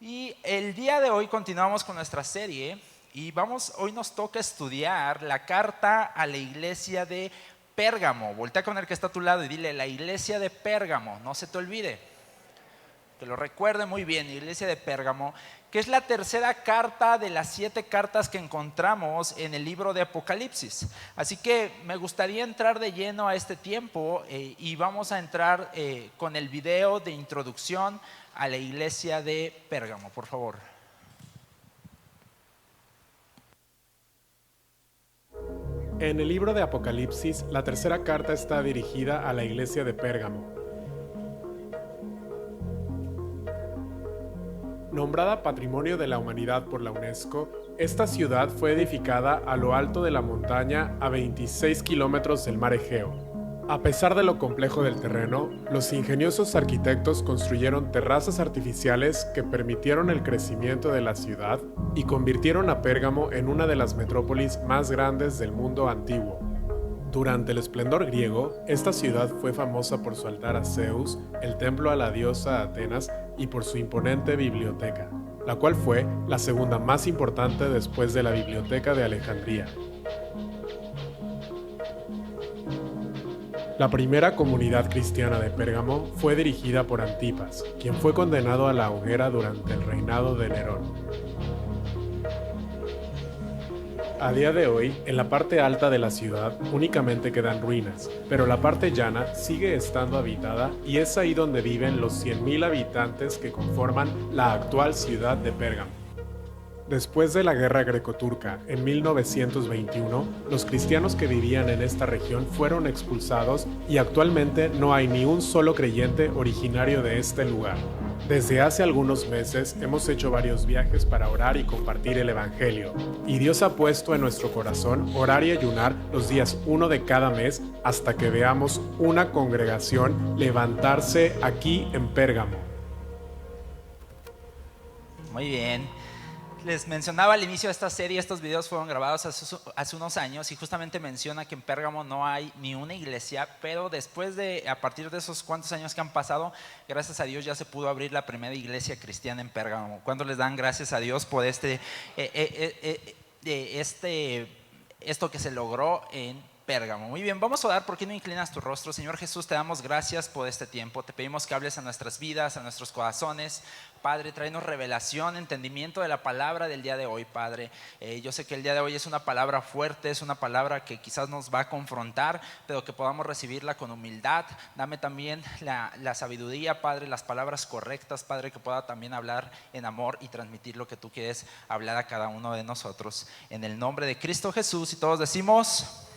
Y el día de hoy continuamos con nuestra serie y hoy nos toca estudiar la carta a la iglesia de Pérgamo. Voltea con el que está a tu lado y dile: la iglesia de Pérgamo, no se te olvide, que lo recuerde muy bien, iglesia de Pérgamo, que es la tercera carta de las 7 cartas que encontramos en el libro de Apocalipsis. Así que me gustaría entrar de lleno a este tiempo y vamos a entrar con el video de introducción a la iglesia de Pérgamo, por favor. En el libro de Apocalipsis, la tercera carta está dirigida a la iglesia de Pérgamo. Nombrada Patrimonio de la Humanidad por la UNESCO, esta ciudad fue edificada a lo alto de la montaña a 26 kilómetros del mar Egeo. A pesar de lo complejo del terreno, los ingeniosos arquitectos construyeron terrazas artificiales que permitieron el crecimiento de la ciudad y convirtieron a Pérgamo en una de las metrópolis más grandes del mundo antiguo. Durante el esplendor griego, esta ciudad fue famosa por su altar a Zeus, el templo a la diosa Atenas y por su imponente biblioteca, la cual fue la segunda más importante después de la Biblioteca de Alejandría. La primera comunidad cristiana de Pérgamo fue dirigida por Antipas, quien fue condenado a la hoguera durante el reinado de Nerón. A día de hoy, en la parte alta de la ciudad únicamente quedan ruinas, pero la parte llana sigue estando habitada y es ahí donde viven los 100.000 habitantes que conforman la actual ciudad de Pérgamo. Después de la guerra greco-turca en 1921, los cristianos que vivían en esta región fueron expulsados y actualmente no hay ni un solo creyente originario de este lugar. Desde hace algunos meses hemos hecho varios viajes para orar y compartir el Evangelio, y Dios ha puesto en nuestro corazón orar y ayunar los días 1 de cada mes hasta que veamos una congregación levantarse aquí en Pérgamo. Muy bien. Les mencionaba al inicio de esta serie, estos videos fueron grabados hace unos años y justamente menciona que en Pérgamo no hay ni una iglesia, pero a partir de esos cuantos años que han pasado, gracias a Dios ya se pudo abrir la primera iglesia cristiana en Pérgamo. ¿Cuánto les dan gracias a Dios por esto que se logró en Pérgamo? Muy bien, vamos a orar. ¿Por qué no inclinas tu rostro? Señor Jesús, te damos gracias por este tiempo. Te pedimos que hables a nuestras vidas, a nuestros corazones. Padre, tráenos revelación, entendimiento de la palabra del día de hoy, Padre. Yo sé que el día de hoy es una palabra fuerte, es una palabra que quizás nos va a confrontar, pero que podamos recibirla con humildad. Dame también la sabiduría, Padre, las palabras correctas, Padre, que pueda también hablar en amor y transmitir lo que tú quieres hablar a cada uno de nosotros. En el nombre de Cristo Jesús, y todos decimos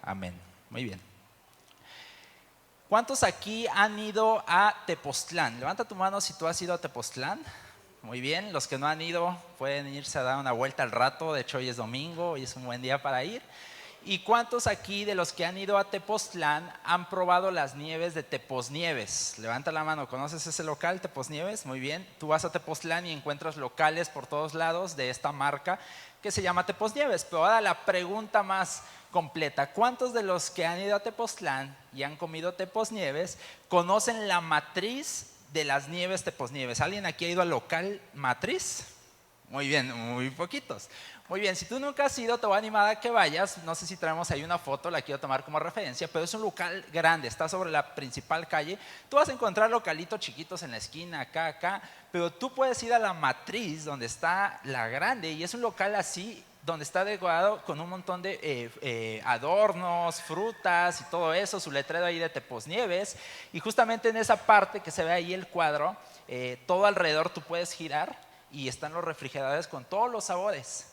amén. Muy bien. ¿Cuántos aquí han ido a Tepoztlán? Levanta tu mano si tú has ido a Tepoztlán. Muy bien, los que no han ido pueden irse a dar una vuelta al rato. De hecho, hoy es domingo, hoy es un buen día para ir. ¿Y cuántos aquí de los que han ido a Tepoztlán han probado las nieves de Tepoznieves? Levanta la mano. ¿Conoces ese local, Tepoznieves? Muy bien. Tú vas a Tepoztlán y encuentras locales por todos lados de esta marca que se llama Tepoznieves. Pero ahora la pregunta más completa: ¿cuántos de los que han ido a Tepoztlán y han comido Tepoznieves conocen la matriz de las nieves Tepoznieves? ¿Alguien aquí ha ido al local matriz? Muy bien, muy poquitos. Muy bien, si tú nunca has ido, te voy a animar a que vayas. No sé si traemos ahí una foto, la quiero tomar como referencia, pero es un local grande, está sobre la principal calle. Tú vas a encontrar localitos chiquitos en la esquina, acá, pero tú puedes ir a la matriz donde está la grande, y es un local así, donde está decorado con un montón de adornos, frutas y todo eso, su letrero ahí de Tepoznieves. Y justamente en esa parte que se ve ahí el cuadro, todo alrededor tú puedes girar y están los refrigeradores con todos los sabores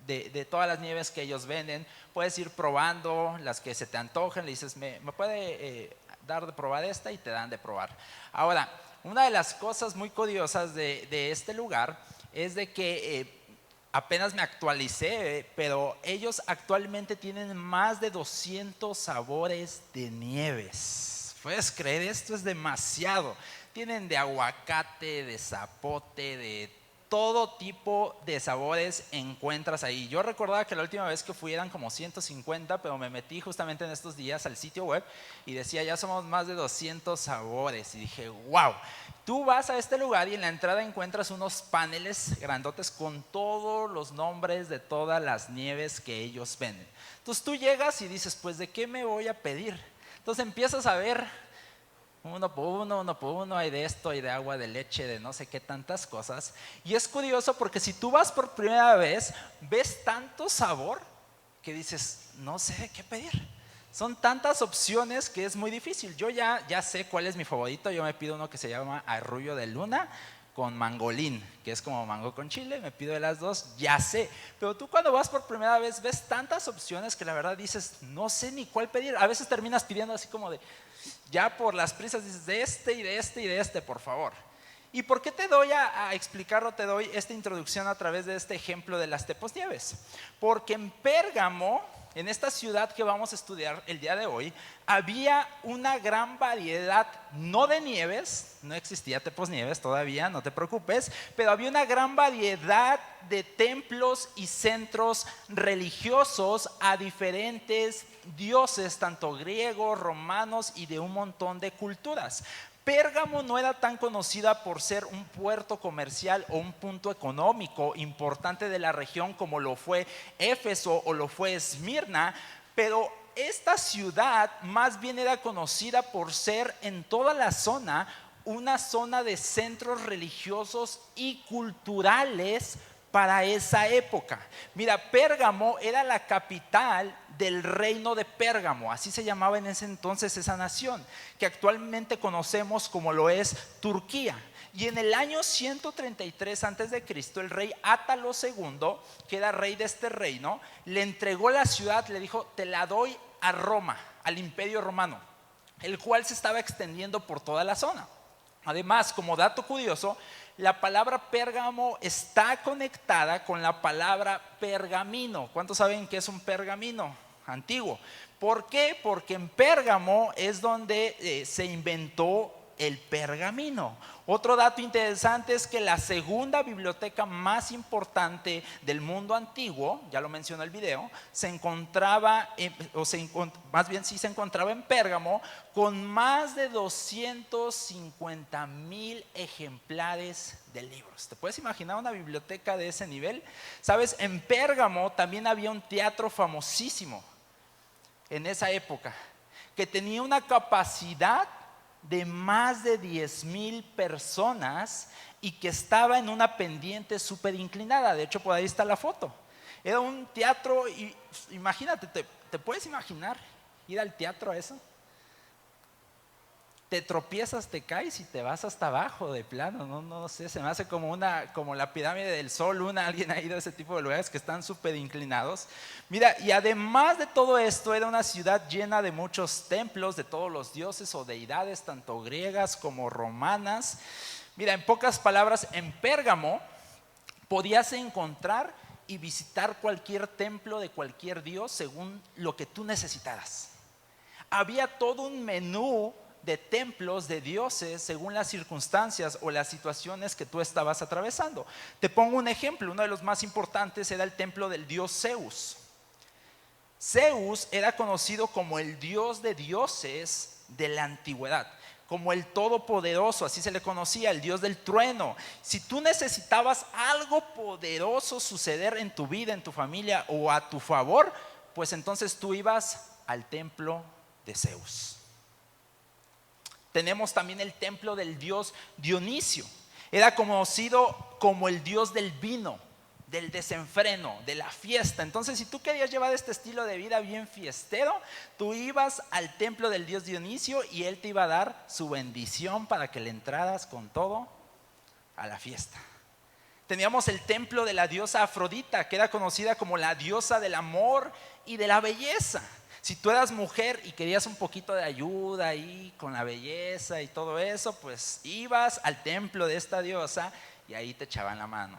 de todas las nieves que ellos venden. Puedes ir probando las que se te antojen, le dices: ¿me puede dar de probar esta? Y te dan de probar. Ahora, una de las cosas muy curiosas de este lugar es de que apenas me actualicé, pero ellos actualmente tienen más de 200 sabores de nieves. ¿Puedes creer? Esto es demasiado. Tienen de aguacate, de zapote, de todo tipo de sabores encuentras ahí. Yo recordaba que la última vez que fui eran como 150, pero me metí justamente en estos días al sitio web y decía: ya somos más de 200 sabores. Y dije: wow. tú vas a este lugar y en la entrada encuentras unos paneles grandotes con todos los nombres de todas las nieves que ellos venden. Entonces tú llegas y dices, pues ¿de qué me voy a pedir? Entonces empiezas a ver uno por uno, hay de esto, hay de agua, de leche, de no sé qué tantas cosas. Y es curioso porque si tú vas por primera vez, ves tanto sabor que dices, no sé qué pedir. Son tantas opciones que es muy difícil. Yo ya sé cuál es mi favorito. Yo me pido uno que se llama arrullo de luna con mangolín, que es como mango con chile. Me pido de las dos, ya sé. Pero tú cuando vas por primera vez ves tantas opciones que la verdad dices, no sé ni cuál pedir. A veces terminas pidiendo así como de, ya por las prisas dices, de este y de este y de este, por favor. ¿Y por qué te doy a explicarlo? Te doy esta introducción a través de este ejemplo de las teposnieves. Porque en Pérgamo, en esta ciudad que vamos a estudiar el día de hoy, había una gran variedad, no de nieves, no existía teposnieves todavía, no te preocupes, pero había una gran variedad de templos y centros religiosos a diferentes dioses, tanto griegos, romanos y de un montón de culturas. Pérgamo no era tan conocida por ser un puerto comercial o un punto económico importante de la región como lo fue Éfeso o lo fue Esmirna, pero esta ciudad más bien era conocida por ser en toda la zona una zona de centros religiosos y culturales para esa época. Mira, Pérgamo era la capital del reino de Pérgamo, así se llamaba en ese entonces esa nación, que actualmente conocemos como lo es Turquía. Y en el año 133 a.C., el rey Átalo II, que era rey de este reino, le entregó la ciudad, le dijo, te la doy a Roma, al imperio romano, el cual se estaba extendiendo por toda la zona. Además, como dato curioso, la palabra Pérgamo está conectada con la palabra pergamino. ¿Cuántos saben qué es un pergamino antiguo? ¿Por qué? Porque en Pérgamo es donde se inventó el pergamino. Otro dato interesante es que la segunda biblioteca más importante del mundo antiguo, ya lo mencionó el video, se encontraba en Pérgamo, con más de 250,000 ejemplares de libros. ¿Te puedes imaginar una biblioteca de ese nivel? Sabes, en Pérgamo también había un teatro famosísimo en esa época, que tenía una capacidad de más de 10,000 personas y que estaba en una pendiente súper inclinada. De hecho, por ahí está la foto. Era un teatro, y imagínate, ¿te puedes imaginar ir al teatro a eso? Te tropiezas, te caes y te vas hasta abajo de plano. No sé, se me hace como la pirámide del Sol. Alguien ha ido a ese tipo de lugares que están súper inclinados. Mira, y además de todo esto, era una ciudad llena de muchos templos de todos los dioses o deidades, tanto griegas como romanas. Mira, en pocas palabras, en Pérgamo podías encontrar y visitar cualquier templo de cualquier dios según lo que tú necesitaras. Había todo un menú de templos de dioses según las circunstancias o las situaciones que tú estabas atravesando. Te pongo un ejemplo. Uno de los más importantes era el templo del dios Zeus. Zeus era conocido como el dios de dioses de la antigüedad, como el todopoderoso, así se le conocía, el dios del trueno. Si tú necesitabas algo poderoso suceder en tu vida, en tu familia o a tu favor, pues entonces tú ibas al templo de Zeus. Tenemos también el templo del dios Dionisio. Era conocido como el dios del vino, del desenfreno, de la fiesta. Entonces, si tú querías llevar este estilo de vida bien fiestero, tú ibas al templo del dios Dionisio y él te iba a dar su bendición para que le entraras con todo a la fiesta. Teníamos el templo de la diosa Afrodita, que era conocida como la diosa del amor y de la belleza. Si tú eras mujer y querías un poquito de ayuda ahí con la belleza y todo eso, pues ibas al templo de esta diosa y ahí te echaban la mano.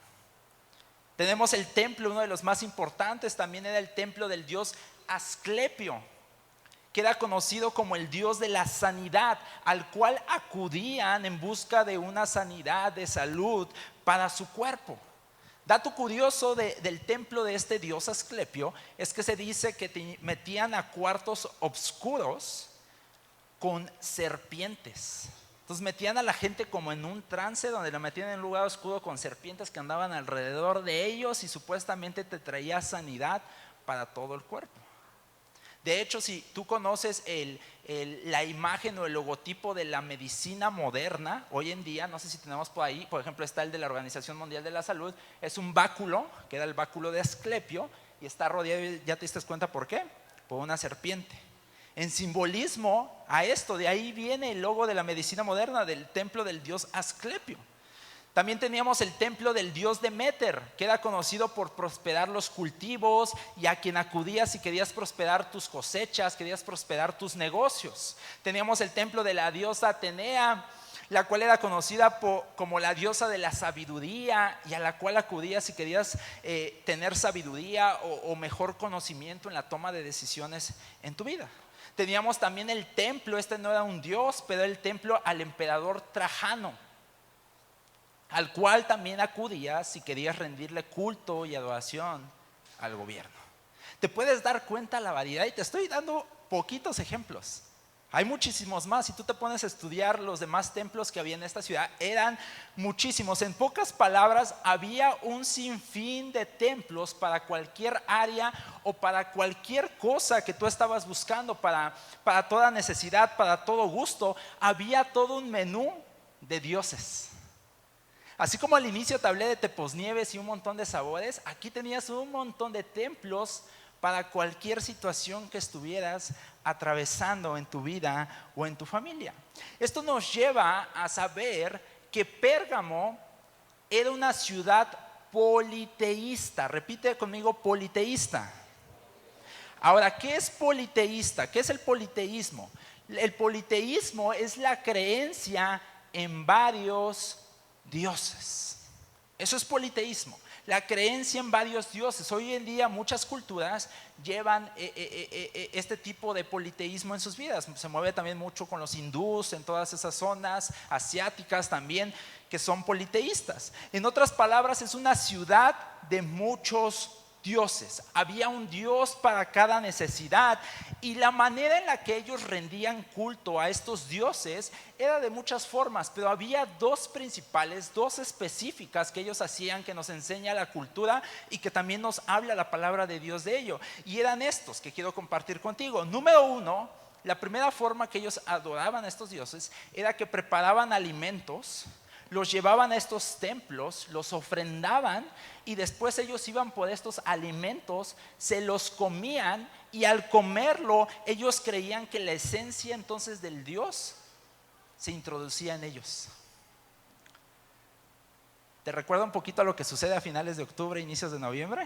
Tenemos el templo, uno de los más importantes, también era el templo del dios Asclepio, que era conocido como el dios de la sanidad, al cual acudían en busca de una sanidad de salud para su cuerpo. Dato curioso del templo de este dios Asclepio es que se dice que te metían a cuartos oscuros con serpientes. Entonces metían a la gente como en un trance donde la metían en un lugar oscuro con serpientes que andaban alrededor de ellos y supuestamente te traía sanidad para todo el cuerpo. De hecho, si tú conoces la imagen o el logotipo de la medicina moderna, hoy en día, no sé si tenemos por ahí, por ejemplo está el de la Organización Mundial de la Salud, es un báculo, que era el báculo de Asclepio, y está rodeado, ¿ya te diste cuenta por qué? Por una serpiente. En simbolismo a esto, de ahí viene el logo de la medicina moderna, del templo del dios Asclepio. También teníamos el templo del dios Demeter, que era conocido por prosperar los cultivos y a quien acudías si querías prosperar tus cosechas, querías prosperar tus negocios. Teníamos el templo de la diosa Atenea, la cual era conocida como la diosa de la sabiduría y a la cual acudías si querías tener sabiduría o mejor conocimiento en la toma de decisiones en tu vida. Teníamos también el templo, este no era un dios, pero el templo al emperador Trajano, al cual también acudías si querías rendirle culto y adoración al gobierno. Te puedes dar cuenta la variedad y te estoy dando poquitos ejemplos. Hay muchísimos más. Si tú te pones a estudiar los demás templos que había en esta ciudad, eran muchísimos. En pocas palabras, había un sinfín de templos para cualquier área o para cualquier cosa que tú estabas buscando, para toda necesidad, para todo gusto. Había todo un menú de dioses. Así como al inicio te hablé de Teposnieves y un montón de sabores, aquí tenías un montón de templos para cualquier situación que estuvieras atravesando en tu vida o en tu familia. Esto nos lleva a saber que Pérgamo era una ciudad politeísta. Repite conmigo, politeísta. Ahora, ¿qué es politeísta? ¿Qué es el politeísmo? El politeísmo es la creencia en varios dioses. Eso es politeísmo, la creencia en varios dioses. Hoy en día muchas culturas llevan este tipo de politeísmo en sus vidas. Se mueve también mucho con los hindús, en todas esas zonas asiáticas también, que son politeístas. En otras palabras, es una ciudad de muchos dioses. Había un dios para cada necesidad y la manera en la que ellos rendían culto a estos dioses era de muchas formas, pero había dos principales, dos específicas que ellos hacían, que nos enseña la cultura y que también nos habla la palabra de Dios de ello, y eran estos que quiero compartir contigo. Número uno, la primera forma que ellos adoraban a estos dioses era que preparaban alimentos, los llevaban a estos templos, los ofrendaban y después ellos iban por estos alimentos, se los comían y al comerlo ellos creían que la esencia entonces del Dios se introducía en ellos. ¿Te recuerda un poquito a lo que sucede a finales de octubre, inicios de noviembre?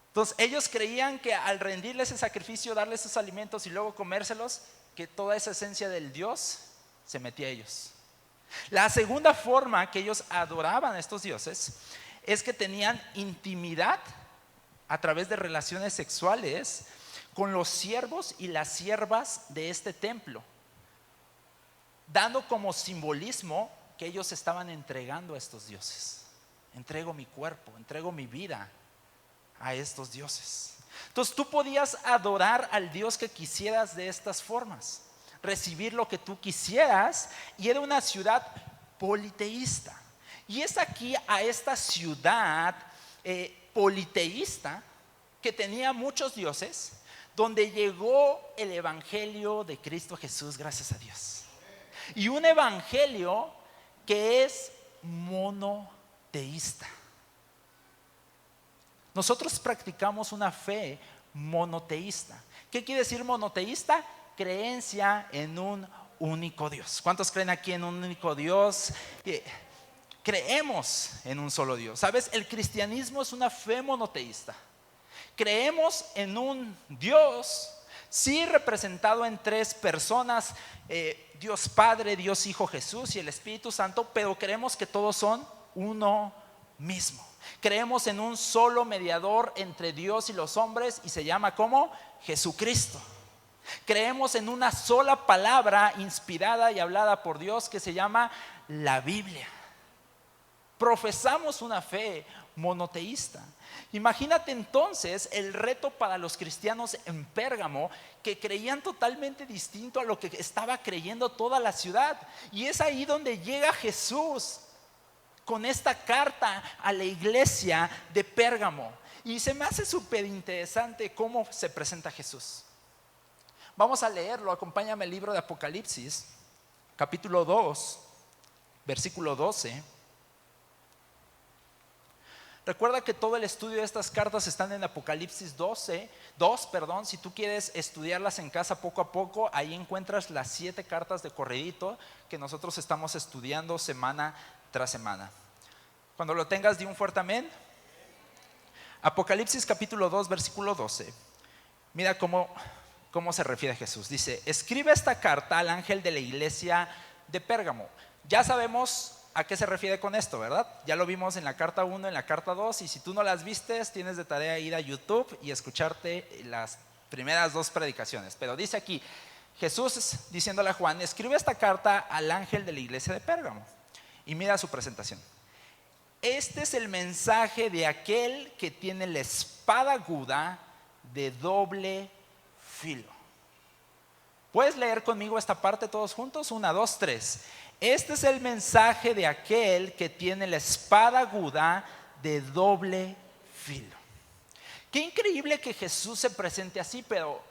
Entonces ellos creían que al rendirles ese sacrificio, darles esos alimentos y luego comérselos, que toda esa esencia del Dios se metía a ellos. La segunda forma que ellos adoraban a estos dioses es que tenían intimidad a través de relaciones sexuales con los siervos y las siervas de este templo, dando como simbolismo que ellos estaban entregando a estos dioses. Entrego mi cuerpo, entrego mi vida a estos dioses. Entonces tú podías adorar al Dios que quisieras de estas formas, recibir lo que tú quisieras, y era una ciudad politeísta. Y es aquí a esta ciudad politeísta que tenía muchos dioses donde llegó el evangelio de Cristo Jesús, gracias a Dios. Y un evangelio que es monoteísta. Nosotros practicamos una fe monoteísta. ¿Qué quiere decir monoteísta? Creencia en un único Dios. ¿Cuántos creen aquí en un único Dios? Creemos en un solo Dios. ¿Sabes? El cristianismo es una fe monoteísta. Creemos en un Dios, sí representado en tres personas, Dios Padre, Dios Hijo Jesús y el Espíritu Santo, pero creemos que todos son uno mismo. Creemos en un solo mediador entre Dios y los hombres y se llama ¿cómo? Jesucristo. Creemos en una sola palabra inspirada y hablada por Dios que se llama la Biblia. profesamos una fe monoteísta. Imagínate entonces el reto para los cristianos en Pérgamo, que creían totalmente distinto a lo que estaba creyendo toda la ciudad. Y es ahí donde llega Jesús con esta carta a la iglesia de Pérgamo. Y se me hace súper interesante cómo se presenta Jesús. Vamos a leerlo, acompáñame al libro de Apocalipsis, capítulo 2, versículo 12. Recuerda que todo el estudio de estas cartas están en Apocalipsis 2. Si tú quieres estudiarlas en casa poco a poco, ahí encuentras las 7 cartas de corridito que nosotros estamos estudiando semana tras semana. Cuando lo tengas, di un fuerte amén. Apocalipsis capítulo 2, versículo 12. Mira cómo se refiere a Jesús. Dice: escribe esta carta al ángel de la iglesia de Pérgamo. Ya sabemos a qué se refiere con esto, ¿verdad? Ya lo vimos en la carta 1, en la carta 2, y si tú no las vistes, tienes de tarea ir a YouTube y escucharte las primeras 2 predicaciones. Pero dice aquí, Jesús diciéndole a Juan: escribe esta carta al ángel de la iglesia de Pérgamo. Y mira su presentación. Este es el mensaje de aquel que tiene la espada aguda de doble filo. ¿Puedes leer conmigo esta parte todos juntos? 1, 2, 3. Este es el mensaje de aquel que tiene la espada aguda de doble filo. Qué increíble que Jesús se presente así, pero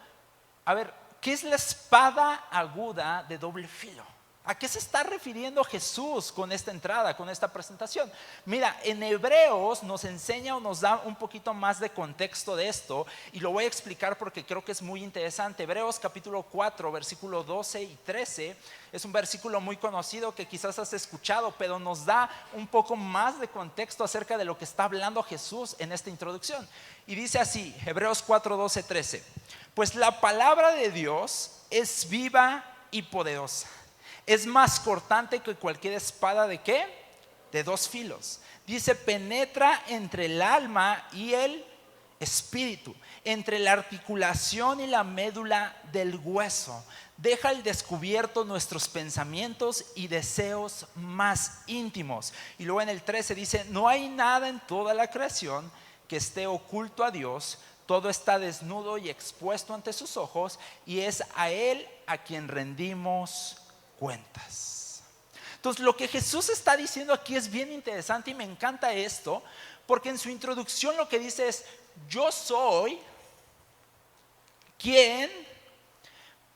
a ver, ¿qué es la espada aguda de doble filo? ¿A qué se está refiriendo Jesús con esta entrada, con esta presentación? Mira, en Hebreos nos enseña o nos da un poquito más de contexto de esto, y lo voy a explicar porque creo que es muy interesante. Hebreos capítulo 4, versículo 12 y 13 es un versículo muy conocido que quizás has escuchado, pero nos da un poco más de contexto acerca de lo que está hablando Jesús en esta introducción. Y dice así, Hebreos 4, 12, 13: pues la palabra de Dios es viva y poderosa. Es más cortante que cualquier espada ¿de qué? De 2 filos. Dice, penetra entre el alma y el espíritu, entre la articulación y la médula del hueso. Deja al descubierto nuestros pensamientos y deseos más íntimos. Y luego en el 13 dice, no hay nada en toda la creación que esté oculto a Dios. Todo está desnudo y expuesto ante sus ojos, y es a Él a quien rendimos cuentas. Entonces, lo que Jesús está diciendo aquí es bien interesante, y me encanta esto, porque en su introducción lo que dice es: yo soy quien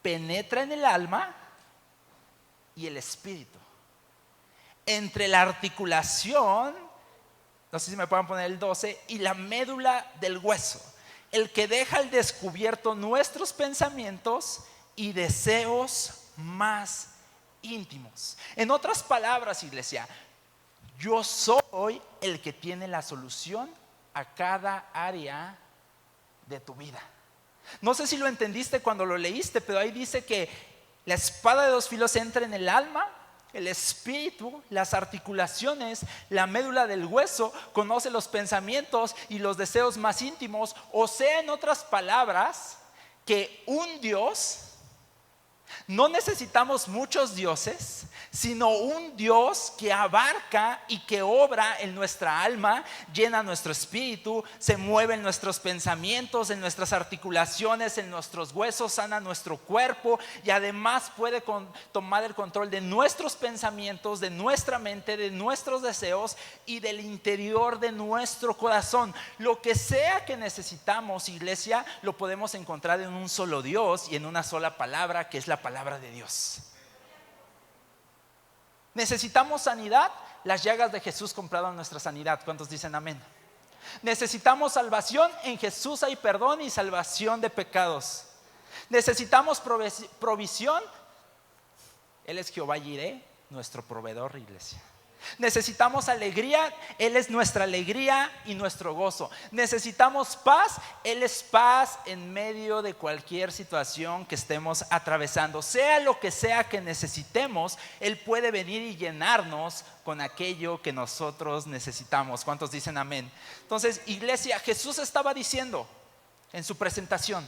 penetra en el alma y el espíritu, entre la articulación, no sé si me pueden poner el 12, y la médula del hueso, el que deja al descubierto nuestros pensamientos y deseos más íntimos. En otras palabras, iglesia, yo soy el que tiene la solución a cada área de tu vida. No sé si lo entendiste cuando lo leíste, pero ahí dice que la espada de 2 filos entra en el alma, el espíritu, las articulaciones, la médula del hueso, conoce los pensamientos y los deseos más íntimos. O sea, en otras palabras, que un Dios, no necesitamos muchos dioses, sino un Dios que abarca y que obra en nuestra alma, llena nuestro espíritu, se mueve en nuestros pensamientos, en nuestras articulaciones, en nuestros huesos, sana nuestro cuerpo, y además puede tomar el control de nuestros pensamientos, de nuestra mente, de nuestros deseos y del interior de nuestro corazón. Lo que sea que necesitamos, iglesia, lo podemos encontrar en un solo Dios y en una sola palabra, que es la palabra de Dios. Necesitamos sanidad, las llagas de Jesús compraron nuestra sanidad. ¿Cuántos dicen amén? Necesitamos salvación, en Jesús hay perdón y salvación de pecados. Necesitamos provisión, Él es Jehová Jireh, nuestro proveedor, iglesia. Necesitamos alegría, Él es nuestra alegría y nuestro gozo. Necesitamos paz, Él es paz en medio de cualquier situación que estemos atravesando. Sea lo que sea que necesitemos, Él puede venir y llenarnos con aquello que nosotros necesitamos. ¿Cuántos dicen amén? Entonces, iglesia, Jesús estaba diciendo en su presentación: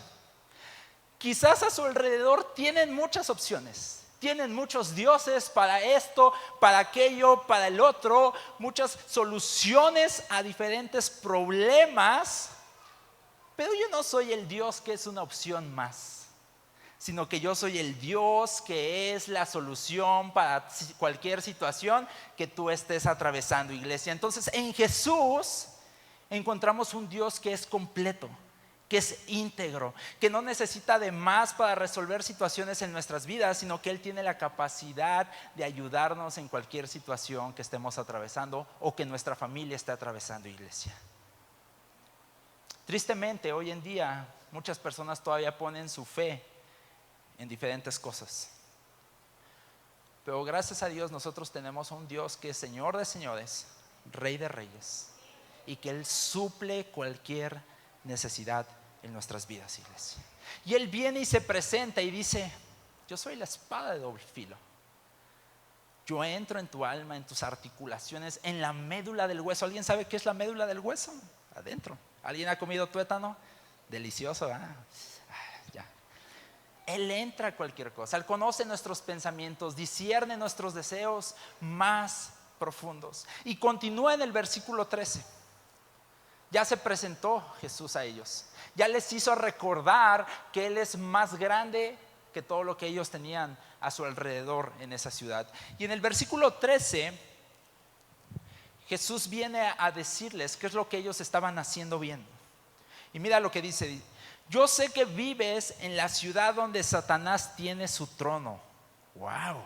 quizás a su alrededor tienen muchas opciones, Tienen muchos dioses para esto, para aquello, para el otro, muchas soluciones a diferentes problemas, pero yo no soy el Dios que es una opción más, sino que yo soy el Dios que es la solución para cualquier situación que tú estés atravesando, iglesia. Entonces, en Jesús encontramos un Dios que es completo, que es íntegro, que no necesita de más para resolver situaciones en nuestras vidas, sino que Él tiene la capacidad de ayudarnos en cualquier situación que estemos atravesando o que nuestra familia esté atravesando, iglesia. Tristemente, hoy en día, muchas personas todavía ponen su fe en diferentes cosas. Pero gracias a Dios nosotros tenemos un Dios que es Señor de señores, Rey de reyes, y que Él suple cualquier necesidad en nuestras vidas, iglesia. Y Él viene y se presenta y dice: yo soy la espada de doble filo. Yo entro en tu alma, en tus articulaciones, en la médula del hueso. ¿Alguien sabe qué es la médula del hueso? Adentro. ¿Alguien ha comido tuétano? Delicioso, ¿verdad? Ya. Él entra a cualquier cosa. Él conoce nuestros pensamientos, discierne nuestros deseos más profundos. Y continúa en el versículo 13. Ya se presentó Jesús a ellos. Ya les hizo recordar que Él es más grande que todo lo que ellos tenían a su alrededor en esa ciudad. Y en el versículo 13, Jesús viene a decirles qué es lo que ellos estaban haciendo bien. Y mira lo que dice: yo sé que vives en la ciudad donde Satanás tiene su trono. Wow.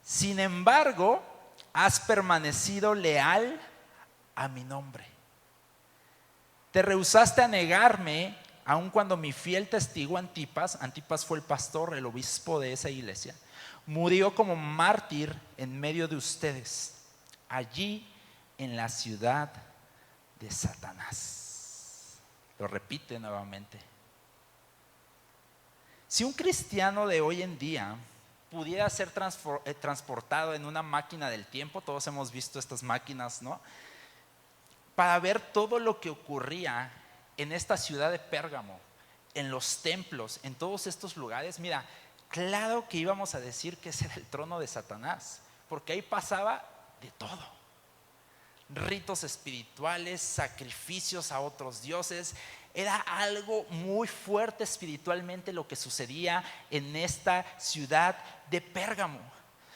Sin embargo, has permanecido leal a mi nombre. Te rehusaste a negarme, aun cuando mi fiel testigo Antipas fue el pastor, el obispo de esa iglesia, murió como mártir en medio de ustedes, allí en la ciudad de Satanás. Lo repite nuevamente. Si un cristiano de hoy en día pudiera ser transportado en una máquina del tiempo, todos hemos visto estas máquinas, ¿no?, para ver todo lo que ocurría en esta ciudad de Pérgamo, en los templos, en todos estos lugares, mira, claro que íbamos a decir que ese era el trono de Satanás, porque ahí pasaba de todo: ritos espirituales, sacrificios a otros dioses. Era algo muy fuerte espiritualmente lo que sucedía en esta ciudad de Pérgamo.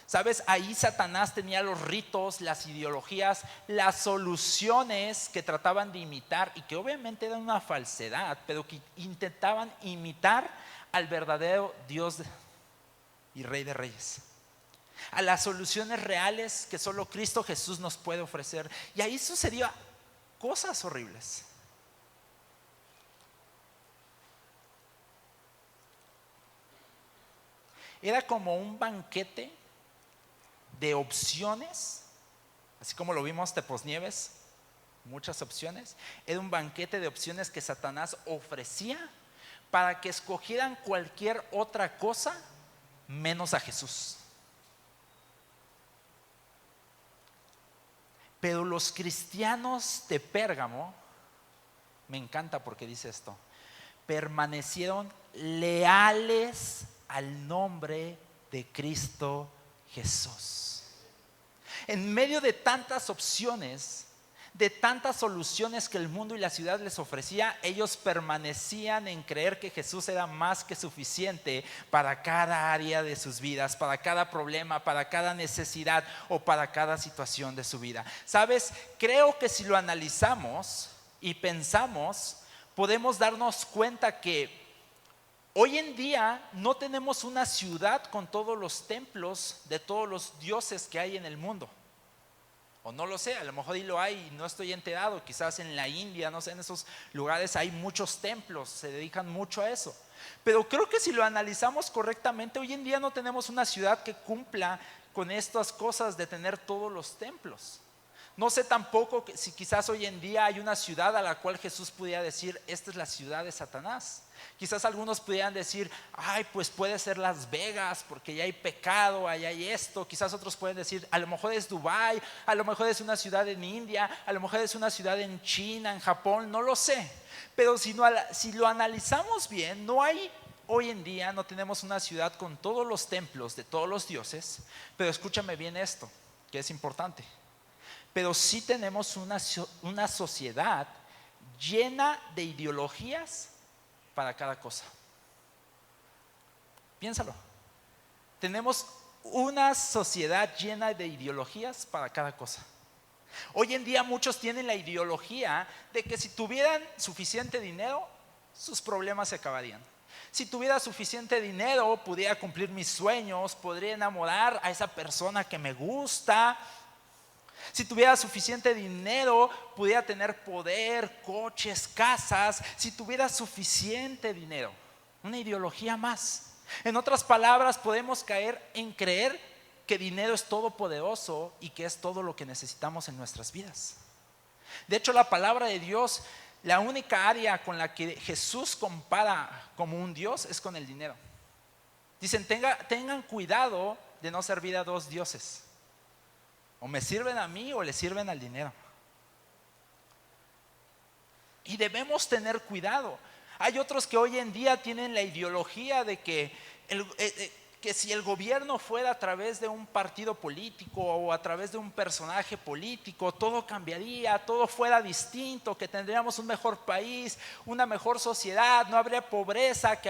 ¿Sabes? Ahí Satanás tenía los ritos, las ideologías, las soluciones que trataban de imitar, y que obviamente eran una falsedad, pero que intentaban imitar al verdadero Dios y Rey de reyes, a las soluciones reales que solo Cristo Jesús nos puede ofrecer. Y ahí sucedían cosas horribles. Era como un banquete de opciones, así como lo vimos Teposnieves, muchas opciones. Era un banquete de opciones que Satanás ofrecía para que escogieran cualquier otra cosa menos a Jesús. Pero los cristianos de Pérgamo, me encanta porque dice esto, permanecieron leales al nombre de Cristo Jesús. En medio de tantas opciones, de tantas soluciones que el mundo y la ciudad les ofrecía, ellos permanecían en creer que Jesús era más que suficiente para cada área de sus vidas, para cada problema, para cada necesidad o para cada situación de su vida. ¿Sabes? Creo que si lo analizamos y pensamos, podemos darnos cuenta que hoy en día no tenemos una ciudad con todos los templos de todos los dioses que hay en el mundo. O no lo sé, a lo mejor y lo hay y no estoy enterado. Quizás en la India, no sé, en esos lugares hay muchos templos, se dedican mucho a eso. Pero creo que si lo analizamos correctamente, hoy en día no tenemos una ciudad que cumpla con estas cosas de tener todos los templos. No sé tampoco si quizás hoy en día hay una ciudad a la cual Jesús pudiera decir: esta es la ciudad de Satanás. Quizás algunos pudieran decir: ay, pues puede ser Las Vegas porque ya hay pecado, allá hay esto. Quizás otros pueden decir: a lo mejor es Dubái, a lo mejor es una ciudad en India, a lo mejor es una ciudad en China, en Japón, no lo sé. Pero si lo analizamos bien, no hay hoy en día no tenemos una ciudad con todos los templos de todos los dioses, pero escúchame bien esto, que es importante. Pero sí tenemos una sociedad llena de ideologías para cada cosa. Piénsalo. Tenemos una sociedad llena de ideologías para cada cosa. Hoy en día muchos tienen la ideología de que si tuvieran suficiente dinero, sus problemas se acabarían. Si tuviera suficiente dinero, pudiera cumplir mis sueños, podría enamorar a esa persona que me gusta. Si tuviera suficiente dinero, pudiera tener poder, coches, casas. Si tuviera suficiente dinero, una ideología más. En otras palabras, podemos caer en creer que dinero es todopoderoso y que es todo lo que necesitamos en nuestras vidas. De hecho, la palabra de Dios, la única área con la que Jesús compara como un Dios es con el dinero. Dicen, tengan cuidado de no servir a dos dioses. O me sirven a mí o le sirven al dinero. Y debemos tener cuidado. Hay otros que hoy en día tienen la ideología de que si el gobierno fuera a través de un partido político o a través de un personaje político, todo cambiaría, todo fuera distinto, que tendríamos un mejor país, una mejor sociedad, no habría pobreza, que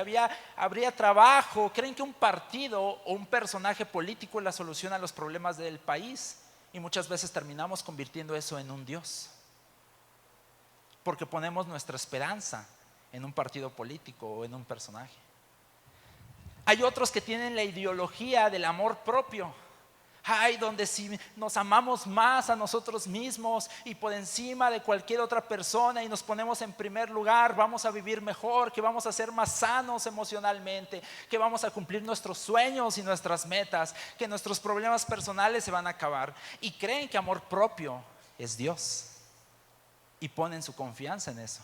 habría trabajo. Creen que un partido o un personaje político es la solución a los problemas del país. Y muchas veces terminamos convirtiendo eso en un Dios, porque ponemos nuestra esperanza en un partido político o en un personaje. Hay otros que tienen la ideología del amor propio. Donde si nos amamos más a nosotros mismos y por encima de cualquier otra persona y nos ponemos en primer lugar, vamos a vivir mejor, que vamos a ser más sanos emocionalmente, que vamos a cumplir nuestros sueños y nuestras metas, que nuestros problemas personales se van a acabar. Y creen que amor propio es Dios y ponen su confianza en eso.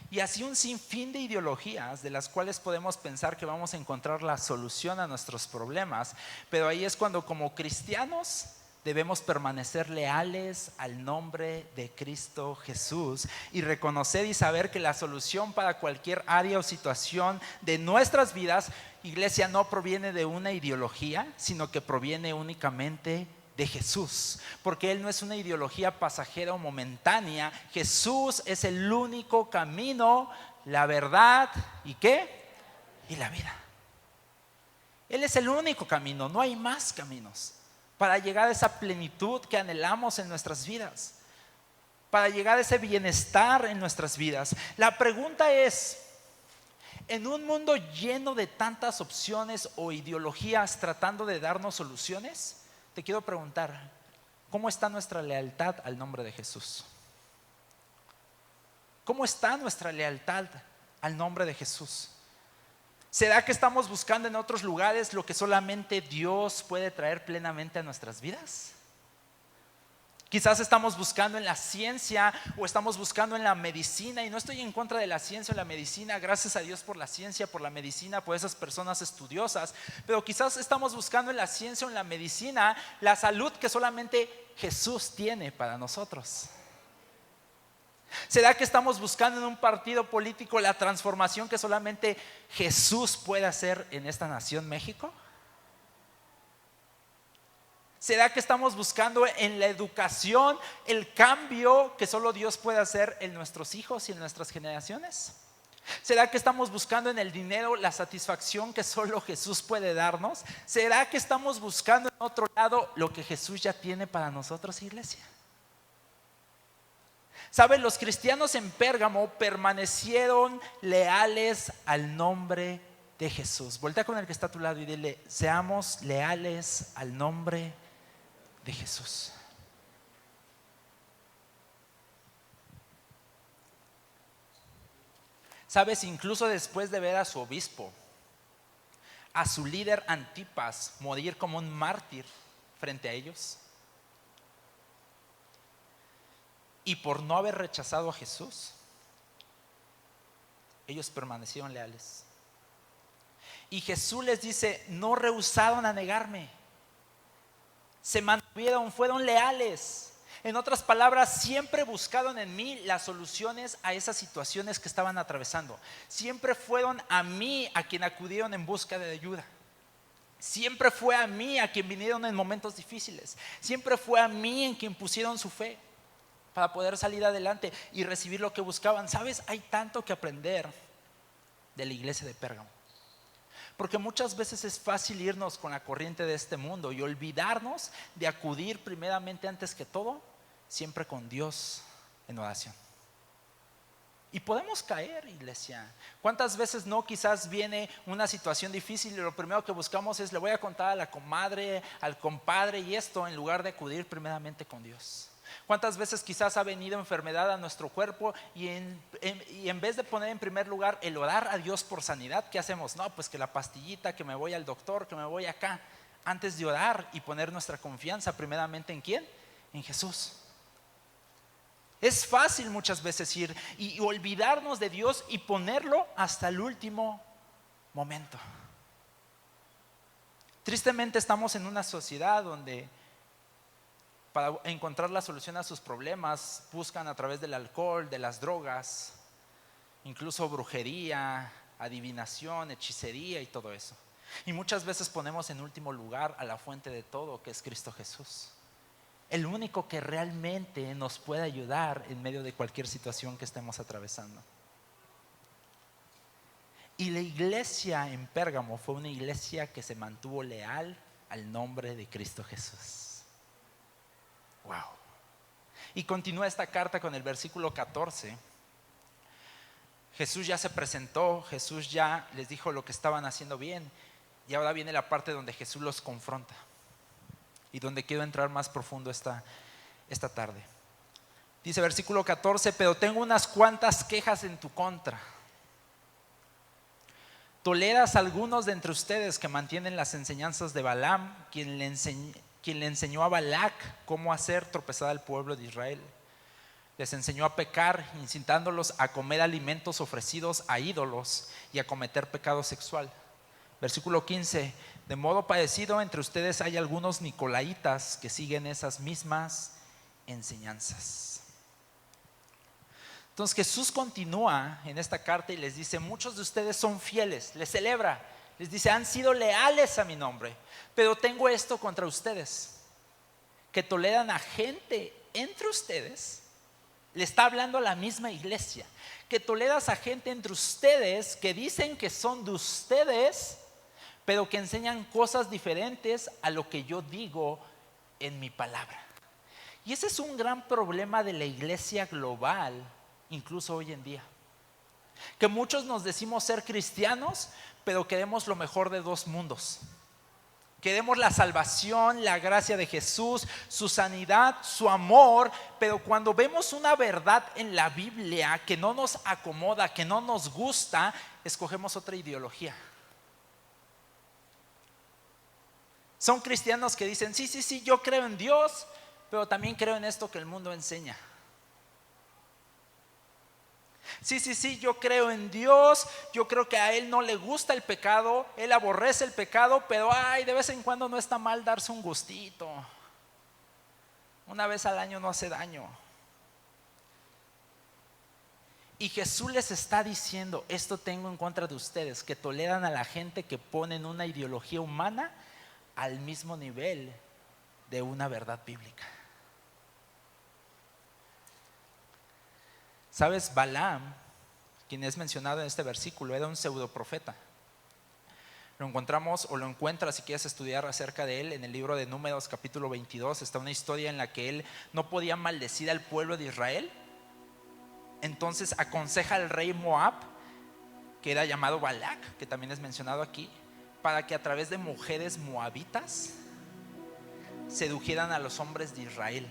Y así un sinfín de ideologías de las cuales podemos pensar que vamos a encontrar la solución a nuestros problemas. Pero ahí es cuando, como cristianos, debemos permanecer leales al nombre de Cristo Jesús y reconocer y saber que la solución para cualquier área o situación de nuestras vidas, iglesia, no proviene de una ideología, sino que proviene únicamente de Jesús, porque Él no es una ideología pasajera o momentánea. Jesús es el único camino, la verdad y ¿qué? Y la vida. Él es el único camino, no hay más caminos para llegar a esa plenitud que anhelamos en nuestras vidas, para llegar a ese bienestar en nuestras vidas. La pregunta es, en un mundo lleno de tantas opciones o ideologías tratando de darnos soluciones, te quiero preguntar, ¿cómo está nuestra lealtad al nombre de Jesús? ¿Cómo está nuestra lealtad al nombre de Jesús? ¿Será que estamos buscando en otros lugares lo que solamente Dios puede traer plenamente a nuestras vidas? Quizás estamos buscando en la ciencia o estamos buscando en la medicina, y no estoy en contra de la ciencia o la medicina, gracias a Dios por la ciencia, por la medicina, por esas personas estudiosas, pero quizás estamos buscando en la ciencia o en la medicina la salud que solamente Jesús tiene para nosotros. ¿Será que estamos buscando en un partido político la transformación que solamente Jesús puede hacer en esta nación, México? ¿Será que estamos buscando en la educación el cambio que solo Dios puede hacer en nuestros hijos y en nuestras generaciones? ¿Será que estamos buscando en el dinero la satisfacción que solo Jesús puede darnos? ¿Será que estamos buscando en otro lado lo que Jesús ya tiene para nosotros, iglesia? ¿Saben? Los cristianos en Pérgamo permanecieron leales al nombre de Jesús. Voltea con el que está a tu lado y dile, seamos leales al nombre de Jesús. Sabes, incluso después de ver a su obispo, a su líder Antipas, morir como un mártir frente a ellos, y por no haber rechazado a Jesús, ellos permanecieron leales. Y Jesús les dice, no rehusaron a negarme, se mantuvieron, fueron leales. En otras palabras, siempre buscaron en mí las soluciones a esas situaciones que estaban atravesando. Siempre fueron a mí a quien acudieron en busca de ayuda. Siempre fue a mí a quien vinieron en momentos difíciles. Siempre fue a mí en quien pusieron su fe para poder salir adelante y recibir lo que buscaban. ¿Sabes? Hay tanto que aprender de la iglesia de Pérgamo. Porque muchas veces es fácil irnos con la corriente de este mundo y olvidarnos de acudir primeramente, antes que todo, siempre con Dios en oración. Y podemos caer, iglesia. ¿Cuántas veces no? Quizás viene una situación difícil y lo primero que buscamos es: le voy a contar a la comadre, al compadre y esto, en lugar de acudir primeramente con Dios. ¿Cuántas veces quizás ha venido enfermedad a nuestro cuerpo y en vez de poner en primer lugar el orar a Dios por sanidad, ¿qué hacemos? No, pues que la pastillita, que me voy al doctor, que me voy acá. Antes de orar y poner nuestra confianza primeramente, ¿en quién? En Jesús. Es fácil muchas veces ir y olvidarnos de Dios y ponerlo hasta el último momento. Tristemente estamos en una sociedad donde para encontrar la solución a sus problemas buscan a través del alcohol, de las drogas, incluso brujería, adivinación, hechicería y todo eso. Y muchas veces ponemos en último lugar a la fuente de todo, que es Cristo Jesús. El único que realmente nos puede ayudar en medio de cualquier situación que estemos atravesando. Y la iglesia en Pérgamo fue una iglesia que se mantuvo leal al nombre de Cristo Jesús. Wow. Y continúa esta carta con el versículo 14. Jesús ya se presentó, Jesús ya les dijo lo que estaban haciendo bien. Y ahora viene la parte donde Jesús los confronta y donde quiero entrar más profundo esta tarde. Dice versículo 14: pero tengo unas cuantas quejas en tu contra. Toleras a algunos de entre ustedes que mantienen las enseñanzas de Balaam, quien le enseñó a Balac cómo hacer tropezar al pueblo de Israel. Les enseñó a pecar, incitándolos a comer alimentos ofrecidos a ídolos y a cometer pecado sexual. Versículo 15: de modo parecido entre ustedes hay algunos nicolaitas que siguen esas mismas enseñanzas. Entonces Jesús continúa en esta carta y les dice: muchos de ustedes son fieles, les celebra, les dice: han sido leales a mi nombre, pero tengo esto contra ustedes, que toleran a gente entre ustedes. Le está hablando a la misma iglesia, que toleras a gente entre ustedes que dicen que son de ustedes, pero que enseñan cosas diferentes a lo que yo digo en mi palabra. Y ese es un gran problema de la iglesia global, incluso hoy en día. Que muchos nos decimos ser cristianos, pero queremos lo mejor de dos mundos. Queremos la salvación, la gracia de Jesús, su sanidad, su amor, pero cuando vemos una verdad en la Biblia que no nos acomoda, que no nos gusta, escogemos otra ideología. Son cristianos que dicen: sí, yo creo en Dios, pero también creo en esto que el mundo enseña. Sí, yo creo en Dios, yo creo que a Él no le gusta el pecado, Él aborrece el pecado, pero de vez en cuando no está mal darse un gustito. Una vez al año no hace daño. Y Jesús les está diciendo: esto tengo en contra de ustedes, que toleran a la gente que ponen una ideología humana al mismo nivel de una verdad bíblica. ¿Sabes? Balaam, quien es mencionado en este versículo, era un pseudoprofeta. Lo encontramos, o lo encuentras si quieres estudiar acerca de él, en el libro de Números capítulo 22. Está una historia en la que él no podía maldecir al pueblo de Israel. Entonces aconseja al rey Moab, que era llamado Balac, que también es mencionado aquí, para que a través de mujeres moabitas sedujeran a los hombres de Israel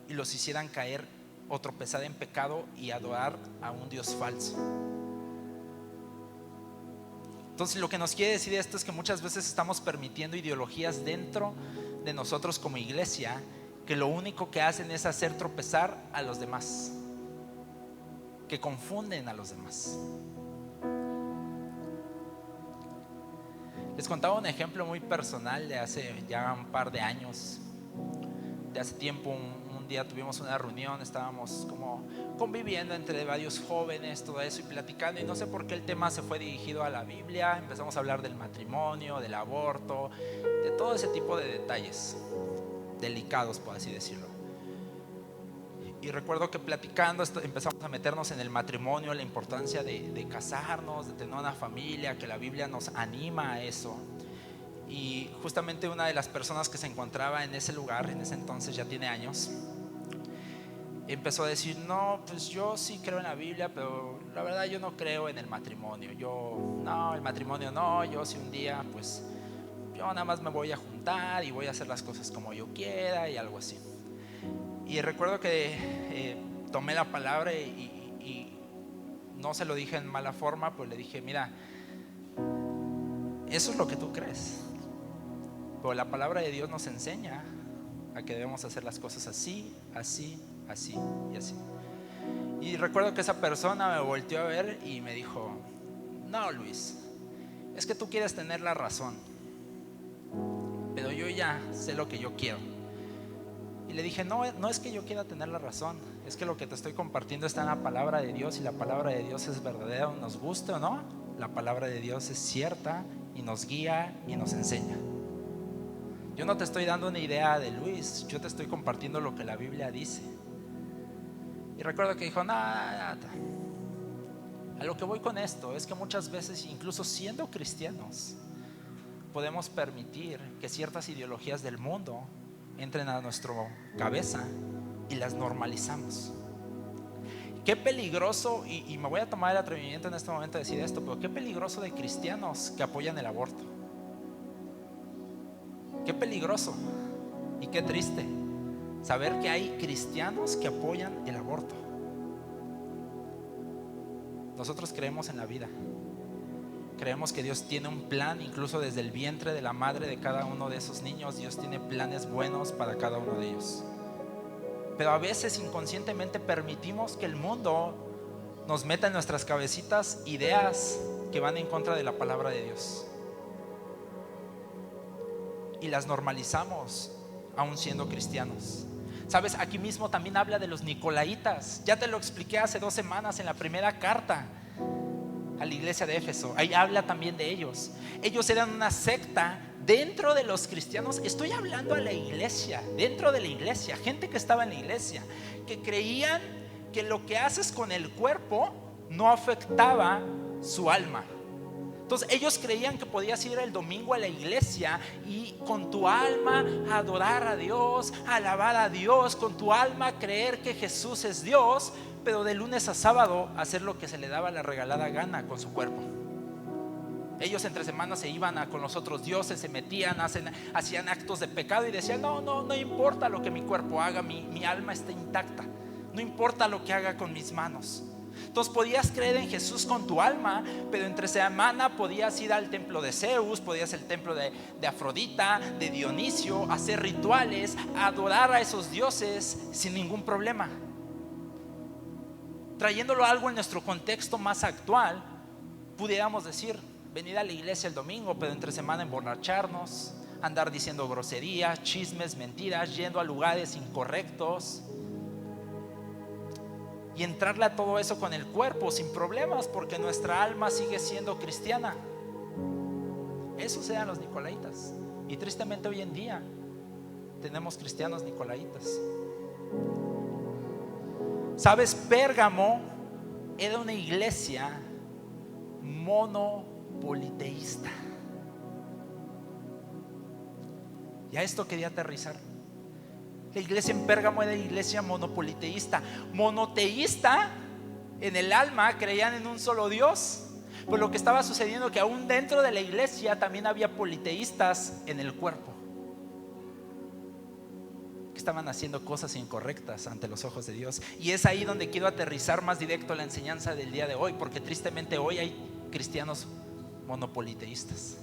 y los hicieran caer o tropezar en pecado y adorar a un Dios falso. Entonces lo que nos quiere decir esto es que muchas veces estamos permitiendo ideologías dentro de nosotros como iglesia que lo único que hacen es hacer tropezar a los demás, que confunden a los demás. Les contaba un ejemplo muy personal de hace ya un par de años. de hace tiempo, un día tuvimos una reunión, estábamos como conviviendo entre varios jóvenes, todo eso, y platicando, y no sé por qué el tema se fue dirigido a la Biblia. Empezamos a hablar del matrimonio, del aborto, de todo ese tipo de detalles delicados, por así decirlo. Y recuerdo que platicando empezamos a meternos en el matrimonio, la importancia de casarnos, de tener una familia, que la Biblia nos anima a eso. Y justamente una de las personas que se encontraba en ese lugar, en ese entonces, ya tiene años, empezó a decir: no, pues yo sí creo en la Biblia, pero la verdad yo no creo en el matrimonio. El matrimonio no, yo si un día, pues yo nada más me voy a juntar y voy a hacer las cosas como yo quiera y algo así. Y recuerdo que tomé la palabra y no se lo dije en mala forma, pues le dije: mira, eso es lo que tú crees, pero la palabra de Dios nos enseña a que debemos hacer las cosas así, así, así y así. Y recuerdo que esa persona me volteó a ver y me dijo: no, Luis, es que tú quieres tener la razón, pero yo ya sé lo que yo quiero. Y le dije: no es que yo quiera tener la razón, es que lo que te estoy compartiendo está en la palabra de Dios, y la palabra de Dios es verdadera, nos guste o no. La palabra de Dios es cierta y nos guía y nos enseña. Yo no te estoy dando una idea de Luis, yo te estoy compartiendo lo que la Biblia dice. Y recuerdo que dijo: nada. A lo que voy con esto es que muchas veces, incluso siendo cristianos, podemos permitir que ciertas ideologías del mundo entren a nuestra cabeza y las normalizamos. Qué peligroso, y me voy a tomar el atrevimiento en este momento de decir esto, pero qué peligroso de cristianos que apoyan el aborto. Qué peligroso y qué triste saber que hay cristianos que apoyan el aborto. Nosotros creemos en la vida, creemos que Dios tiene un plan, incluso desde el vientre de la madre de cada uno de esos niños. Dios tiene planes buenos para cada uno de ellos. Pero a veces inconscientemente permitimos que el mundo nos meta en nuestras cabecitas ideas que van en contra de la palabra de Dios, y las normalizamos aún siendo cristianos. Sabes, aquí mismo también habla de los nicolaitas. Ya te lo expliqué hace 2 semanas en la primera carta a la iglesia de Éfeso. Ahí habla también de ellos. Ellos eran una secta dentro de los cristianos. Estoy hablando a la iglesia, dentro de la iglesia, gente que estaba en la iglesia, que creían que lo que haces con el cuerpo no afectaba su alma. Entonces ellos creían que podías ir el domingo a la iglesia y con tu alma adorar a Dios, alabar a Dios, con tu alma creer que Jesús es Dios, pero de lunes a sábado hacer lo que se le daba la regalada gana con su cuerpo. Ellos entre semanas se iban con los otros dioses, se metían, hacían actos de pecado y decían: no importa lo que mi cuerpo haga, mi alma está intacta, no importa lo que haga con mis manos. Entonces podías creer en Jesús con tu alma, pero entre semana podías ir al templo de Zeus, podías ir al templo de Afrodita, de Dionisio, hacer rituales, adorar a esos dioses sin ningún problema. Trayéndolo a algo en nuestro contexto más actual, pudiéramos decir: venir a la iglesia el domingo, pero entre semana emborracharnos, andar diciendo groserías, chismes, mentiras, yendo a lugares incorrectos, y entrarle a todo eso con el cuerpo sin problemas, porque nuestra alma sigue siendo cristiana. Esos eran los nicolaitas. Y tristemente hoy en día tenemos cristianos nicolaitas. Sabes, Pérgamo era una iglesia monopoliteísta. Y a esto quería aterrizar. La iglesia en Pérgamo era iglesia monopoliteísta. Monoteísta en el alma, creían en un solo Dios. Pues lo que estaba sucediendo que aún dentro de la iglesia también había politeístas en el cuerpo, que estaban haciendo cosas incorrectas ante los ojos de Dios. Y es ahí donde quiero aterrizar más directo la enseñanza del día de hoy, porque tristemente hoy hay cristianos monopoliteístas.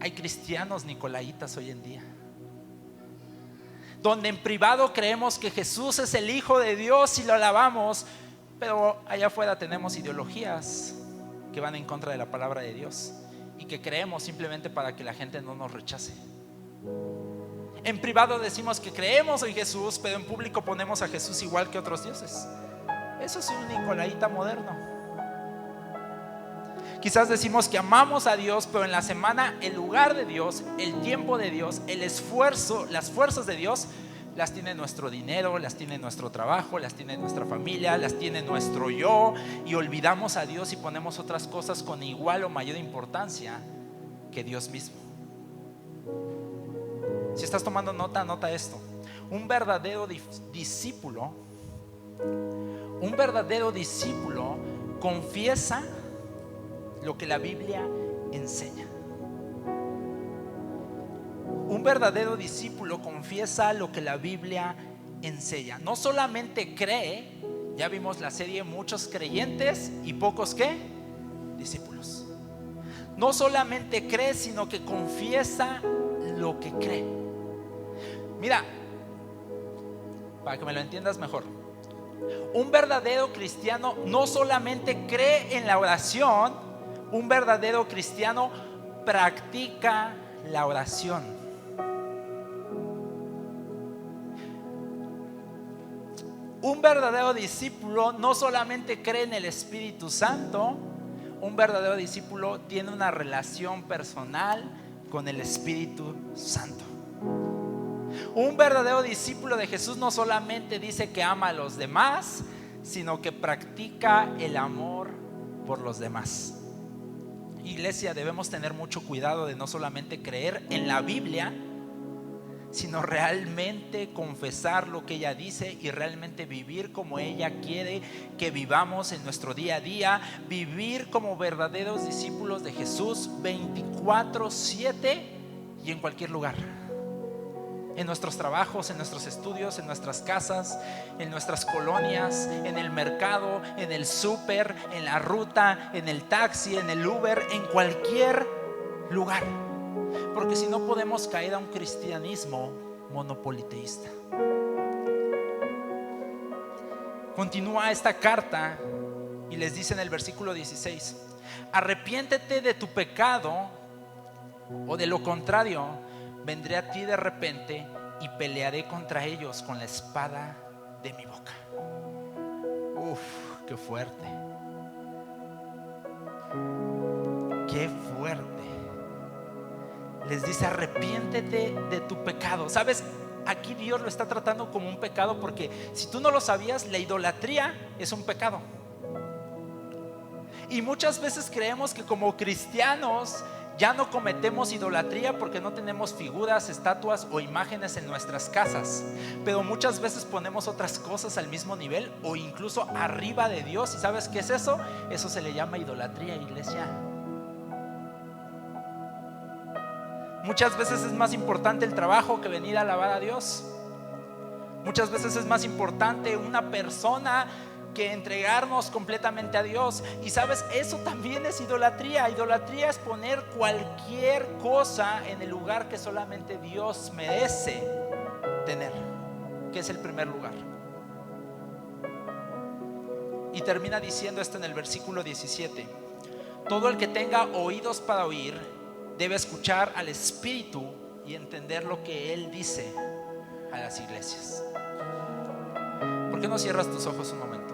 Hay cristianos nicolaitas hoy en día, donde en privado creemos que Jesús es el Hijo de Dios y lo alabamos, pero allá afuera tenemos ideologías que van en contra de la palabra de Dios y que creemos simplemente para que la gente no nos rechace. En privado decimos que creemos en Jesús, pero en público ponemos a Jesús igual que otros dioses. Eso es un nicolaíta moderno. Quizás decimos que amamos a Dios, pero en la semana el lugar de Dios, el tiempo de Dios, el esfuerzo, las fuerzas de Dios las tiene nuestro dinero, las tiene nuestro trabajo, las tiene nuestra familia, las tiene nuestro yo, y olvidamos a Dios y ponemos otras cosas con igual o mayor importancia que Dios mismo. Si estás tomando nota, anota esto. Un verdadero discípulo confiesa lo que la Biblia enseña. Un verdadero discípulo confiesa lo que la Biblia enseña. No solamente cree, ya vimos la serie muchos creyentes y pocos ¿qué? Discípulos. No solamente cree, sino que confiesa lo que cree. Mira, para que me lo entiendas mejor, un verdadero cristiano no solamente cree en la oración, un verdadero cristiano practica la oración. Un verdadero discípulo no solamente cree en el Espíritu Santo, un verdadero discípulo tiene una relación personal con el Espíritu Santo. Un verdadero discípulo de Jesús no solamente dice que ama a los demás, sino que practica el amor por los demás. Iglesia, debemos tener mucho cuidado de no solamente creer en la Biblia, sino realmente confesar lo que ella dice y realmente vivir como ella quiere que vivamos en nuestro día a día. Vivir como verdaderos discípulos de Jesús 24/7 y en cualquier lugar. En nuestros trabajos, en nuestros estudios, en nuestras casas, en nuestras colonias, en el mercado, en el súper, en la ruta, en el taxi, en el Uber, en cualquier lugar. Porque si no podemos caer a un cristianismo monopoliteísta. Continúa esta carta y les dice en el versículo 16: arrepiéntete de tu pecado, o de lo contrario vendré a ti de repente y pelearé contra ellos con la espada de mi boca. Uf, qué fuerte. Qué fuerte. Les dice: arrepiéntete de tu pecado. ¿Sabes? Aquí Dios lo está tratando como un pecado, porque si tú no lo sabías, la idolatría es un pecado. Y muchas veces creemos que como cristianos ya no cometemos idolatría porque no tenemos figuras, estatuas o imágenes en nuestras casas. Pero muchas veces ponemos otras cosas al mismo nivel o incluso arriba de Dios. ¿Y sabes qué es eso? Eso se le llama idolatría, iglesia. Muchas veces es más importante el trabajo que venir a alabar a Dios. Muchas veces es más importante una persona que entregarnos completamente a Dios. Y sabes, eso también es idolatría. Idolatría es poner cualquier cosa en el lugar que solamente Dios merece tener, que es el primer lugar. Y termina diciendo esto en el versículo 17: todo el que tenga oídos para oír debe escuchar al Espíritu y entender lo que Él dice a las iglesias. ¿Por qué no cierras tus ojos un momento?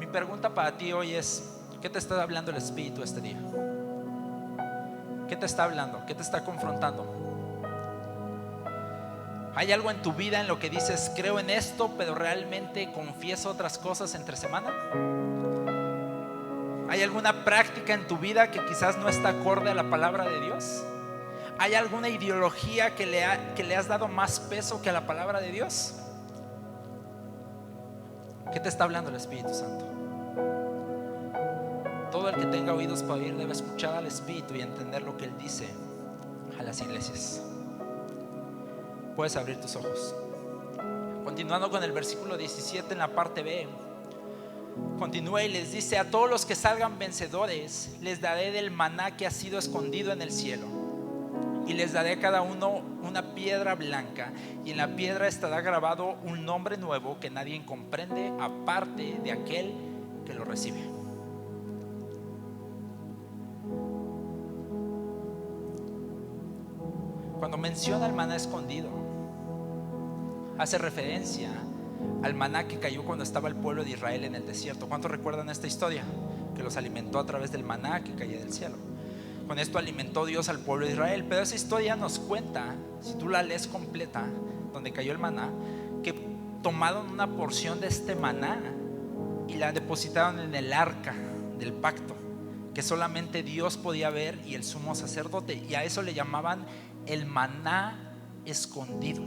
Mi pregunta para ti hoy es: ¿qué te está hablando el Espíritu este día? ¿Qué te está hablando? ¿Qué te está confrontando? ¿Hay algo en tu vida en lo que dices: creo en esto, pero realmente confieso otras cosas entre semana? ¿Hay alguna práctica en tu vida que quizás no está acorde a la palabra de Dios? ¿Hay alguna ideología que le has dado más peso que a la palabra de Dios? ¿Qué te está hablando el Espíritu Santo? Todo el que tenga oídos para oír debe escuchar al Espíritu y entender lo que Él dice a las iglesias. Puedes abrir tus ojos. Continuando con el versículo 17 en la parte B, continúa y les dice: a todos los que salgan vencedores les daré del maná que ha sido escondido en el cielo, y les daré a cada uno una piedra blanca, y en la piedra estará grabado un nombre nuevo que nadie comprende aparte de aquel que lo recibe. cuando menciona el maná escondido, hace referencia al maná que cayó cuando estaba el pueblo de Israel en el desierto. ¿Cuántos recuerdan esta historia? Que los alimentó a través del maná que caía del cielo. Con esto alimentó Dios al pueblo de Israel. Pero esa historia nos cuenta, si tú la lees completa, donde cayó el maná, que tomaron una porción de este maná y la depositaron en el arca del pacto, que solamente Dios podía ver y el sumo sacerdote, y a eso le llamaban el maná escondido.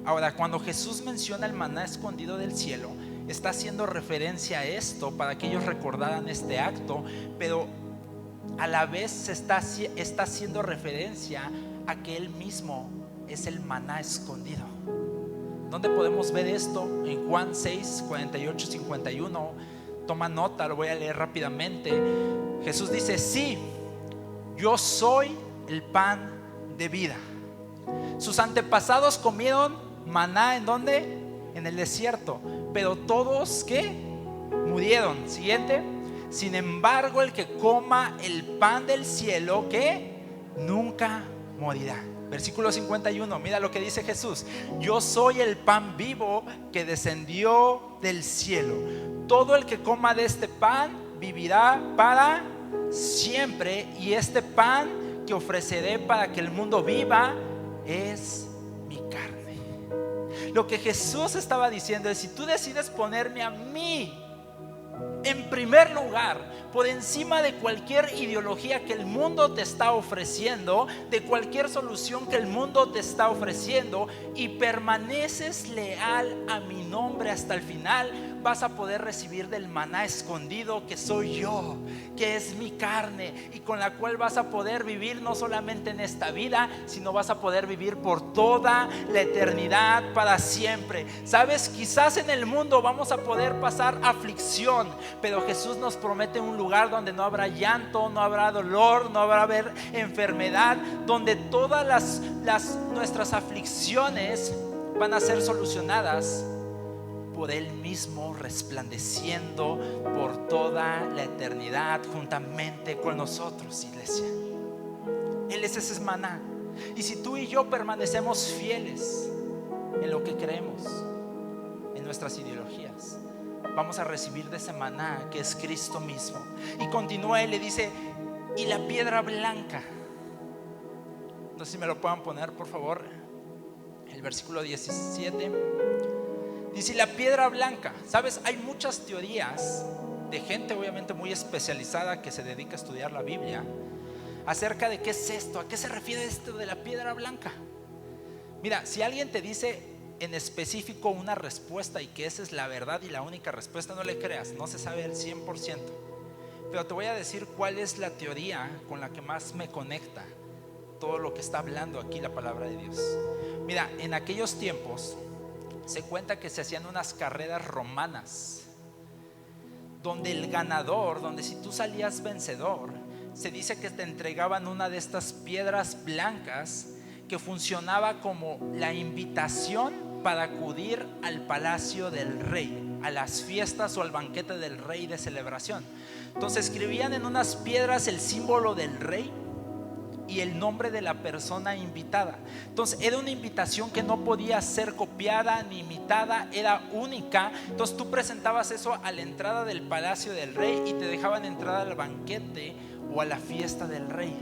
Ahora, cuando Jesús menciona el maná escondido del cielo, está haciendo referencia a esto para que ellos recordaran este acto, pero a la vez está haciendo referencia a que Él mismo es el maná escondido. ¿Dónde podemos ver esto? En Juan 6, 48, 51. Toma nota, lo voy a leer rápidamente. Jesús dice: sí, yo soy el pan de vida. Sus antepasados comieron maná, ¿en dónde? En el desierto. Pero todos, ¿qué? Murieron. Siguiente. Sin embargo, el que coma el pan del cielo, ¿qué? Nunca morirá. Versículo 51, mira lo que dice Jesús: yo soy el pan vivo que descendió del cielo. Todo el que coma de este pan vivirá para siempre, y este pan que ofreceré para que el mundo viva es mi carne. Lo que Jesús estaba diciendo es: si tú decides ponerme a mí en primer lugar, por encima de cualquier ideología que el mundo te está ofreciendo, de cualquier solución que el mundo te está ofreciendo, y permaneces leal a mi nombre hasta el final, vas a poder recibir del maná escondido, que soy yo, que es mi carne, y con la cual vas a poder vivir no solamente en esta vida, sino vas a poder vivir por toda la eternidad, para siempre. Sabes, quizás en el mundo vamos a poder pasar aflicción, pero Jesús nos promete un lugar donde no habrá llanto, no habrá dolor, no habrá enfermedad, donde todas nuestras aflicciones van a ser solucionadas por Él mismo, resplandeciendo por toda la eternidad juntamente con nosotros, iglesia. Él es ese maná. Y si tú y yo permanecemos fieles en lo que creemos, en nuestras ideologías, vamos a recibir de ese maná que es Cristo mismo. Y continúa y le dice: y la piedra blanca. No sé si me lo puedan poner, por favor. El versículo 17 dice: la piedra blanca. Sabes, hay muchas teorías de gente obviamente muy especializada que se dedica a estudiar la Biblia acerca de qué es esto, a qué se refiere esto de la piedra blanca. Mira, si alguien te dice en específico una respuesta y que esa es la verdad y la única respuesta, no le creas, no se sabe el 100%. Pero te voy a decir cuál es la teoría con la que más me conecta todo lo que está hablando aquí la palabra de Dios. Mira, en aquellos tiempos se cuenta que se hacían unas carreras romanas donde el ganador, donde si tú salías vencedor, se dice que te entregaban una de estas piedras blancas que funcionaba como la invitación para acudir al palacio del rey, a las fiestas o al banquete del rey de celebración. Entonces escribían en unas piedras el símbolo del rey y el nombre de la persona invitada. Entonces era una invitación que no podía ser copiada ni imitada, era única. Entonces tú presentabas eso a la entrada del palacio del rey y te dejaban entrar al banquete o a la fiesta del rey.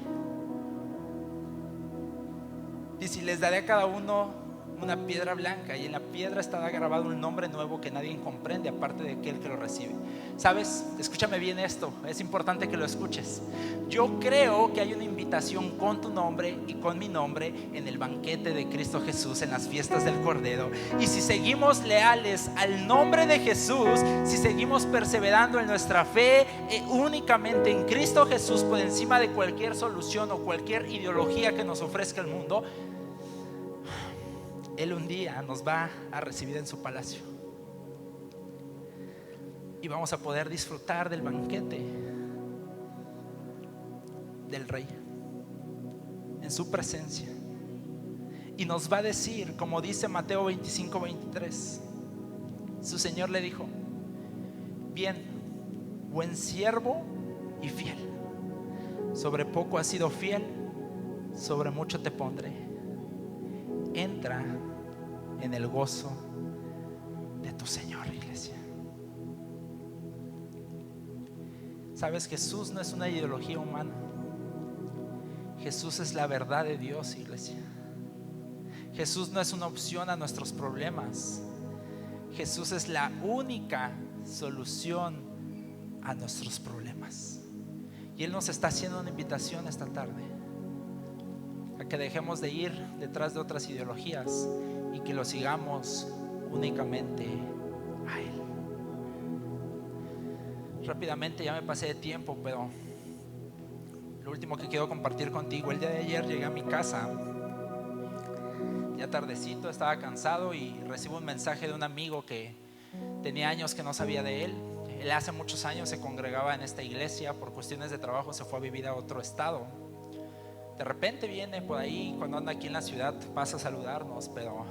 Y si les daré a cada uno una piedra blanca, y en la piedra estará grabado un nombre nuevo que nadie comprende aparte de aquel que lo recibe. ¿Sabes? Escúchame bien esto, es importante que lo escuches. Yo creo que hay una invitación con tu nombre y con mi nombre en el banquete de Cristo Jesús, en las fiestas del Cordero. Y si seguimos leales al nombre de Jesús, si seguimos perseverando en nuestra fe únicamente en Cristo Jesús, por encima de cualquier solución o cualquier ideología que nos ofrezca el mundo, Él un día nos va a recibir en su palacio y vamos a poder disfrutar del banquete del rey en su presencia. Y nos va a decir, como dice Mateo 25, 23, su Señor le dijo: bien, buen siervo y fiel, sobre poco has sido fiel, sobre mucho te pondré. Entra en el gozo de tu Señor, iglesia. Sabes, Jesús no es una ideología humana. Jesús es la verdad de Dios, iglesia. Jesús no es una opción a nuestros problemas. Jesús es la única solución a nuestros problemas. Y Él nos está haciendo una invitación esta tarde a que dejemos de ir detrás de otras ideologías y que lo sigamos únicamente a Él. Rápidamente, ya me pasé de tiempo, pero lo último que quiero compartir contigo: el día de ayer llegué a mi casa ya tardecito, estaba cansado y recibo un mensaje de un amigo que tenía años que no sabía de él. Él hace muchos años se congregaba en esta iglesia, por cuestiones de trabajo se fue a vivir a otro estado. De repente viene por ahí, cuando anda aquí en la ciudad pasa a saludarnos, pero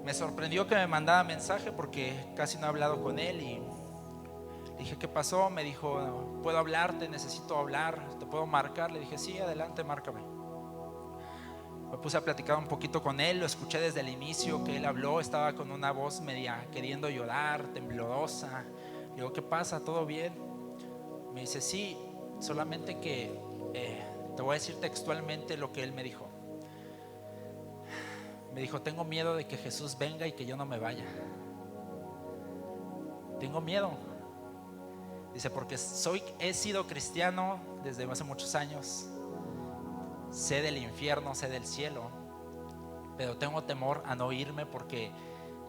me sorprendió que me mandara mensaje porque casi no he hablado con él. Y dije, ¿qué pasó? Me dijo, ¿puedo hablarte? Necesito hablar, ¿te puedo marcar? Le dije, sí, adelante, márcame. Me puse a platicar un poquito con él, lo escuché desde el inicio que él habló, estaba con una voz media queriendo llorar, temblorosa. Le digo, ¿qué pasa? ¿Todo bien? Me dice, sí, solamente que te voy a decir textualmente lo que él me dijo. Me dijo, tengo miedo de que Jesús venga y que yo no me vaya. Tengo miedo. Dice, porque he sido cristiano desde hace muchos años. Sé del infierno, sé del cielo, pero tengo temor a no irme porque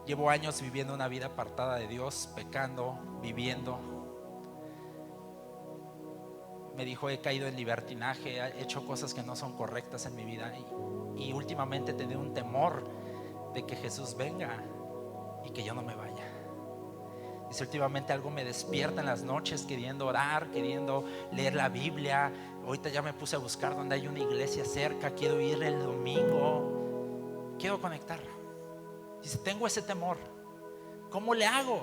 llevo años viviendo una vida apartada de Dios, pecando, viviendo. Me dijo, he caído en libertinaje, he hecho cosas que no son correctas en mi vida y últimamente he tenido un temor de que Jesús venga y que yo no me vaya. Dice, últimamente algo me despierta en las noches queriendo orar, queriendo leer la Biblia. Ahorita ya me puse a buscar donde hay una iglesia cerca, quiero ir el domingo, quiero conectar. Dice, tengo ese temor, ¿cómo le hago?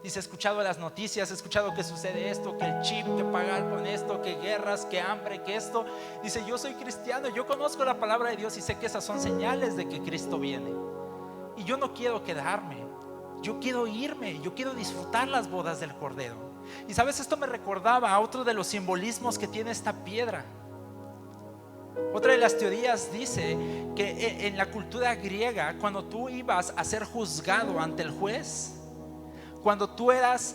Dice, he escuchado las noticias, he escuchado que sucede esto, que el chip, que pagar con esto, que guerras, que hambre, que esto. Dice, yo soy cristiano, yo conozco la palabra de Dios y sé que esas son señales de que Cristo viene. Y yo no quiero quedarme, yo quiero irme, yo quiero disfrutar las bodas del Cordero. Y sabes, esto me recordaba a otro de los simbolismos que tiene esta piedra. Otra de las teorías dice que en la cultura griega, cuando tú ibas a ser juzgado ante el juez, cuando tú eras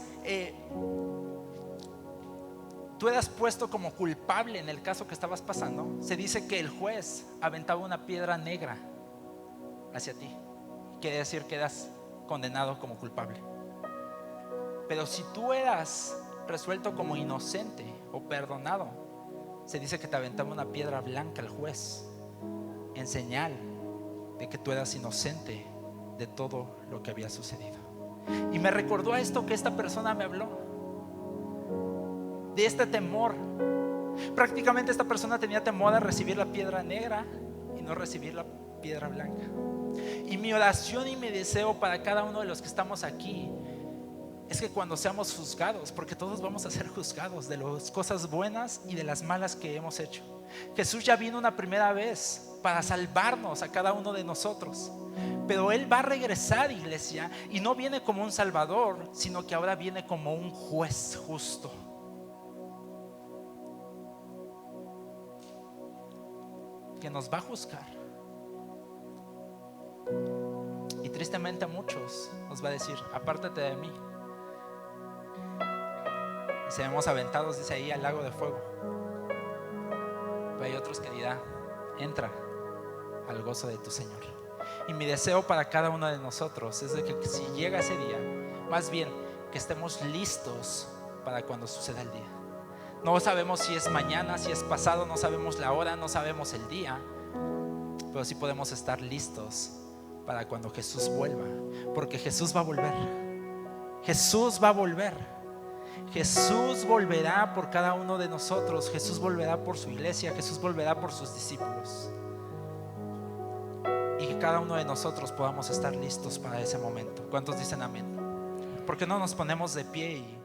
puesto como culpable en el caso que estabas pasando, se dice que el juez aventaba una piedra negra hacia ti. Quiere decir que eras condenado como culpable. Pero si tú eras resuelto como inocente o perdonado, se dice que te aventaba una piedra blanca el juez, en señal de que tú eras inocente de todo lo que había sucedido. Y me recordó a esto que esta persona me habló, de este temor. Prácticamente esta persona tenía temor a recibir la piedra negra y no recibir la piedra blanca. Y mi oración y mi deseo para cada uno de los que estamos aquí es que cuando seamos juzgados, porque todos vamos a ser juzgados de las cosas buenas y de las malas que hemos hecho. Jesús ya vino una primera vez para salvarnos a cada uno de nosotros, pero Él va a regresar, iglesia, y no viene como un salvador, sino que ahora viene como un juez justo. Que nos va a juzgar. Y tristemente a muchos nos va a decir, apártate de mí. Y seremos aventados, dice ahí, al lago de fuego. Pero hay otros que dirán, entra al gozo de tu Señor. Y mi deseo para cada uno de nosotros es de que si llega ese día, más bien que estemos listos para cuando suceda el día. No sabemos si es mañana, si es pasado, no sabemos la hora, no sabemos el día, pero sí podemos estar listos para cuando Jesús vuelva, porque Jesús va a volver. Jesús va a volver. Jesús volverá por cada uno de nosotros. Jesús volverá por su iglesia. Jesús volverá por sus discípulos. Y que cada uno de nosotros podamos estar listos para ese momento. ¿Cuántos dicen amén? ¿Por qué no nos ponemos de pie y